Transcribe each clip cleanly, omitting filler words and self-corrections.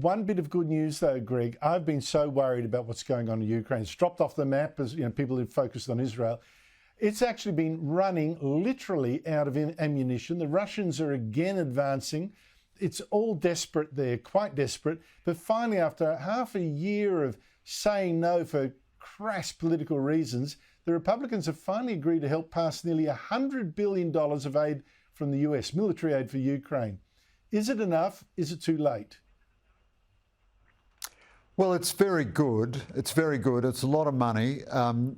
One bit of good news though, Greg, I've been so worried about what's going on in Ukraine. It's dropped off the map as people who focused on Israel. It's actually been running literally out of ammunition. The Russians are again advancing. It's all desperate there, quite desperate. But finally, after half a year of saying no for crass political reasons, the Republicans have finally agreed to help pass nearly $100 billion of aid from the US, military aid for Ukraine. Is it enough? Is it too late? Well, it's very good. It's very good. It's a lot of money.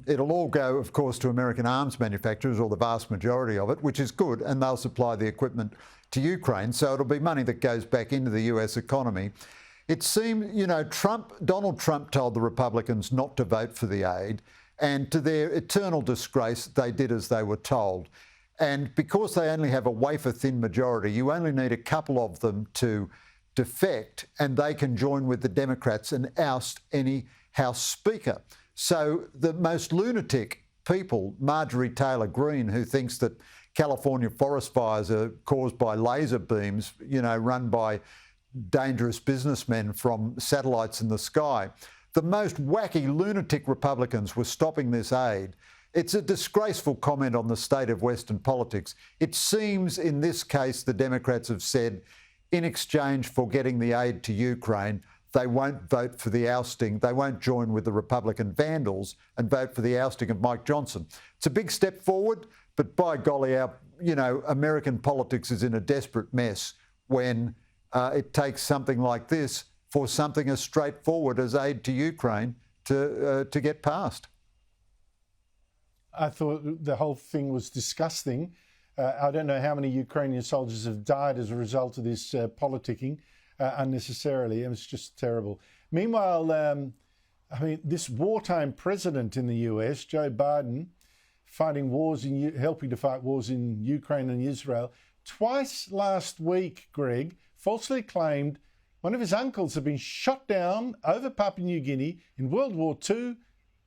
It'll all go, of course, to American arms manufacturers, or the vast majority of it, which is good, and they'll supply the equipment to Ukraine. So it'll be money that goes back into the US economy. It seemed, Donald Trump told the Republicans not to vote for the aid, and to their eternal disgrace, they did as they were told. And because they only have a wafer-thin majority, you only need a couple of them to defect, and they can join with the Democrats and oust any House Speaker. So the most lunatic people, Marjorie Taylor Greene, who thinks that California forest fires are caused by laser beams, run by dangerous businessmen from satellites in the sky. The most wacky lunatic Republicans were stopping this aid. It's a disgraceful comment on the state of Western politics. It seems in this case the Democrats have said, in exchange for getting the aid to Ukraine, they won't vote for the ousting. They won't join with the Republican vandals and vote for the ousting of Mike Johnson. It's a big step forward, but by golly, American politics is in a desperate mess when it takes something like this for something as straightforward as aid to Ukraine to get passed. I thought the whole thing was disgusting. I don't know how many Ukrainian soldiers have died as a result of this politicking unnecessarily. It was just terrible. Meanwhile, this wartime president in the US, Joe Biden, helping to fight wars in Ukraine and Israel, twice last week, Greg, falsely claimed one of his uncles had been shot down over Papua New Guinea in World War II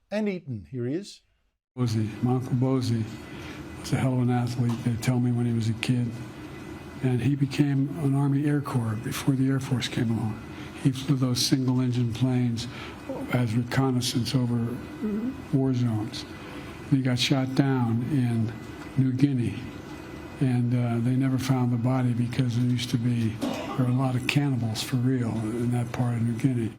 and eaten. Here he is. My Uncle Bozy was a hell of an athlete, they tell me, when he was a kid. And he became an Army Air Corps before the Air Force came along. He flew those single-engine planes as reconnaissance over war zones. And he got shot down in New Guinea. And they never found the body because there were a lot of cannibals for real in that part of New Guinea.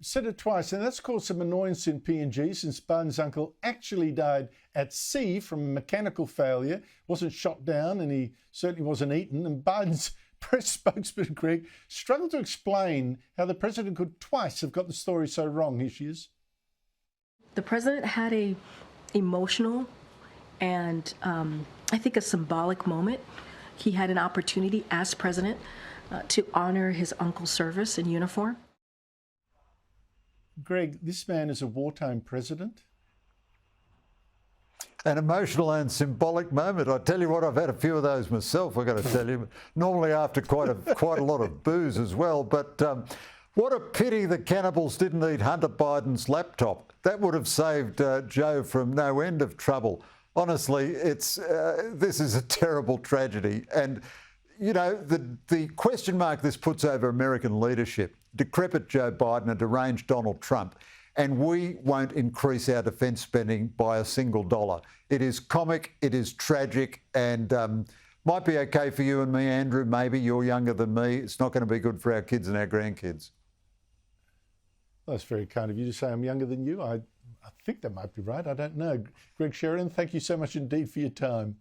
Said it twice, and that's caused some annoyance in PNG since Biden's uncle actually died at sea from a mechanical failure, wasn't shot down, and he certainly wasn't eaten. And Biden's press spokesman, Greg, struggled to explain how the president could twice have got the story so wrong. Here she is. The president had a emotional and I think a symbolic moment. He had an opportunity as president to honor his uncle's service in uniform. Greg, this man is a wartime president? An emotional and symbolic moment. I tell you what, I've had a few of those myself, I've got to tell you. Normally after quite a lot of booze as well. But what a pity the cannibals didn't eat Hunter Biden's laptop. That would have saved Joe from no end of trouble. Honestly, this is a terrible tragedy. And, the question mark this puts over American leadership, decrepit Joe Biden and deranged Donald Trump, and we won't increase our defence spending by a single dollar. It is comic, it is tragic, and might be okay for you and me, Andrew. Maybe you're younger than me. It's not going to be good for our kids and our grandkids. Well, that's very kind of you to say I'm younger than you. I think that might be right. I don't know. Greg Sheridan, thank you so much indeed for your time.